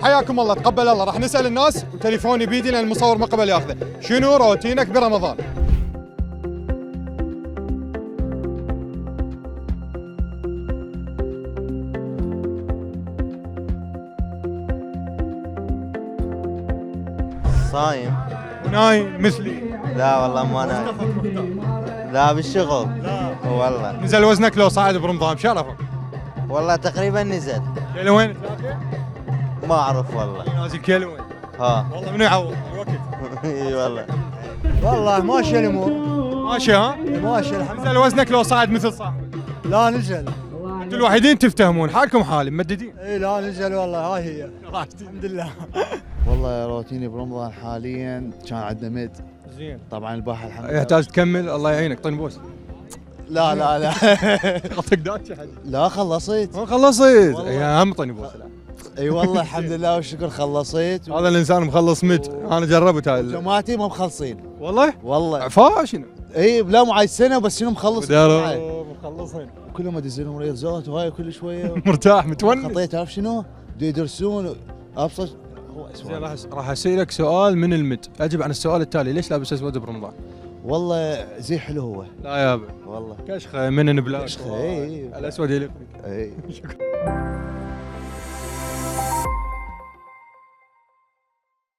حياكم الله، تقبل الله. راح نسال الناس وتليفوني بيدي لان المصور ما قبل ياخذه. شنو روتينك برمضان؟ صايم. ونايم مثلي؟ لا والله ما نايم. لا بالشغل. لا والله. نزل وزنك لو صعد برمضان بشرفك؟ والله تقريبا نزل. كيلو وين؟ ما اعرف والله. نازل كيلو وين؟ ها. والله منو يعوض الوقت؟ اي والله. والله ماشي الامور. ماشي ها؟ ماشي الحمد نزل وزنك لو صعد مثل صاحبك؟ لله. لا نزل. انتوا الوحيدين تفتهمون، حالكم حالي ممددين. اي لا نزل والله، هاي هي الحمد لله. والله روتيني برمضان حاليا كان عندنا مد. زين. طبعا الباحة الحمد لله. يحتاج تكمل، الله يعينك. طين بوس. لا لا لا اعطيك داتش حد. لا خلصت. ما خلصت يا عم. طين بوس. اي والله الحمد لله والشكر خلصت. هذا الانسان مخلص مد، انا جربت هاي جماعتي ما مخلصين والله. والله. فاشنو؟ اي لا مو عايز سنه بس شنو مخلص. مخلصين كلهم ادزلهم رياضات وهاي كل شويه. مرتاح متونس. خطيت عارف شنو؟ بده يدرسون ابسط. هو زين اسود. راح اسالك سؤال من المد، اجب عن السؤال التالي: ليش لابس اسود برمضان؟ والله زي حلو هو. لا يابا والله كشخه من بلاك. كشخة، إي. الاسود يلفك. اي شكرا.